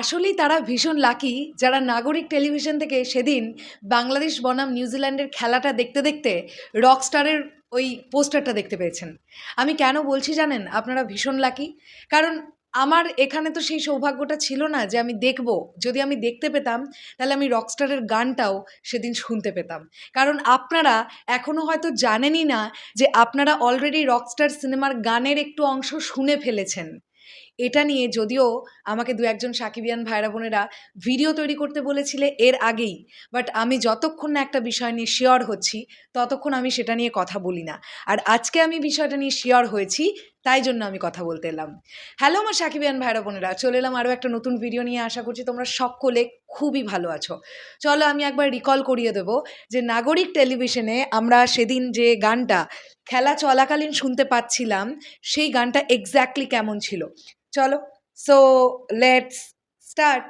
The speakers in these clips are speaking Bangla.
আসলেই তারা ভীষণ লাকি যারা নাগরিক টেলিভিশন থেকে সেদিন বাংলাদেশ বনাম নিউজিল্যান্ডের খেলাটা দেখতে দেখতে রকস্টারের ওই পোস্টারটা দেখতে পেয়েছেন। আমি কেন বলছি জানেন? আপনারা ভীষণ লাকি। কারণ আমার এখানে তো সেই সৌভাগ্যটা ছিল না যে আমি দেখব। যদি আমি দেখতে পেতাম তাহলে আমি রকস্টারের গানটাও সেদিন শুনতে পেতাম। কারণ আপনারা এখনো হয়তো জানেনই না যে আপনারা অলরেডি রকস্টার সিনেমার গানের একটু অংশ শুনে ফেলেছেন। এটা নিয়ে যদিও আমাকে দু একজন সাকিবিয়ান ভাইরা বোনেরা ভিডিও তৈরি করতে বলেছিলে এর আগেই, বাট আমি যতক্ষণ না একটা বিষয় নিয়ে শিওর হচ্ছি ততক্ষণ আমি সেটা নিয়ে কথা বলি না। আর আজকে আমি বিষয়টা নিয়ে শিওর হয়েছি, তাই জন্য আমি কথা বলতে এলাম। হ্যালো আমার সাকিবিয়ান ভাইরা বোনেরা, চলে এলাম আরও একটা নতুন ভিডিও নিয়ে। আশা করছি তোমরা সকলে খুবই ভালো আছো। চলো আমি একবার রিকল করিয়ে দেবো যে নাগরিক টেলিভিশনে আমরা সেদিন যে গানটা খেলা চলাকালীন শুনতে পাচ্ছিলাম সেই গানটা এক্স্যাক্টলি কেমন ছিল। চলো, সো লেটস স্টার্ট।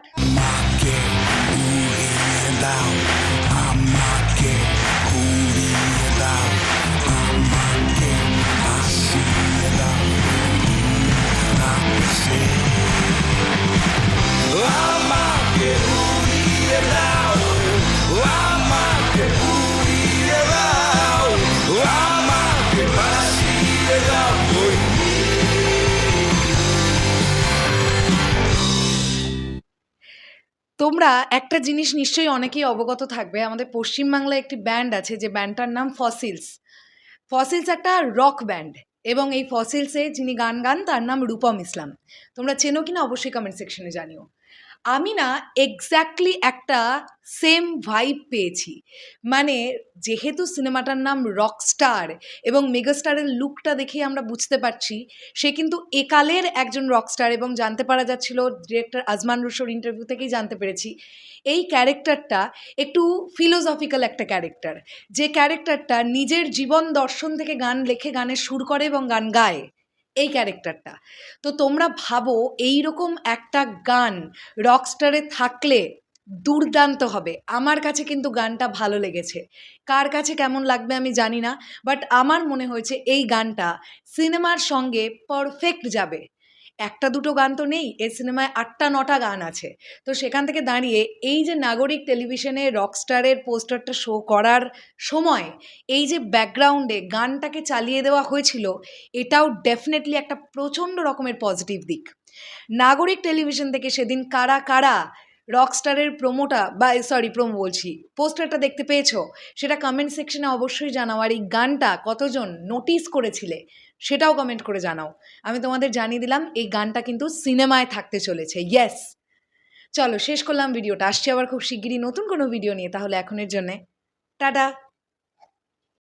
তোমরা একটা জিনিস নিশ্চয়ই অনেকেই অবগত থাকবে, আমাদের পশ্চিমবাংলায় একটি ব্যান্ড আছে যে ব্যান্ডটার নাম ফসিলস। ফসিলস একটা রক ব্যান্ড এবং এই ফসিলসে যিনি গান গান তার নাম রূপম ইসলাম। তোমরা চেনো কিনা অবশ্যই কমেন্ট সেকশনে জানিও। আমি না এক্স্যাক্টলি একটা সেম ভাইব পেয়েছি। মানে যেহেতু সিনেমাটার নাম রকস্টার এবং মেগাস্টারের লুকটা দেখেই আমরা বুঝতে পারছি সে কিন্তু একালের একজন রকস্টার, এবং জানতে পারা যাচ্ছিল ডিরেক্টর আজমান রুশোর ইন্টারভিউ থেকেই জানতে পেরেছি এই ক্যারেক্টারটা একটু ফিলোসফিক্যাল একটা ক্যারেক্টার, যে ক্যারেক্টারটা নিজের জীবন দর্শন থেকে গান লেখে, গানের সুর করে এবং গান গায়, এই ক্যারেক্টারটা। তো তোমরা ভাবো এইরকম একটা গান রকস্টারে থাকলে দুর্দান্ত হবে। আমার কাছে কিন্তু গানটা ভালো লেগেছে, কার কাছে কেমন লাগবে আমি জানি না, বাট আমার মনে হয়েছে এই গানটা সিনেমার সঙ্গে পারফেক্ট যাবে। একটা দুটো গান তো নেই, এই সিনেমায় ৮টা ৯টা গান আছে। তো সেখান থেকে দাঁড়িয়ে এই যে নাগরিক টেলিভিশনে রকস্টারের পোস্টারটা শো করার সময় এই যে ব্যাকগ্রাউন্ডে গানটাকে চালিয়ে দেওয়া হয়েছিল, এটাও ডেফিনেটলি একটা প্রচণ্ড রকমের পজিটিভ দিক। নাগরিক টেলিভিশন থেকে সেদিন কারা কারা রকস্টারের প্রোমো বলছি, পোস্টারটা দেখতে পেয়েছো সেটা কমেন্ট সেকশনে অবশ্যই জানাও। আর এই গানটা কতজন নোটিস করেছিলে সেটাও কমেন্ট করে জানাও। আমি তোমাদের জানিয়ে দিলাম এই গানটা কিন্তু সিনেমায় থাকতে চলেছে। ইয়েস। চলো শেষ করলাম ভিডিওটা, আসছি আবার খুব শিগগিরই নতুন কোনো ভিডিও নিয়ে। তাহলে এখনের জন্যে টাটা।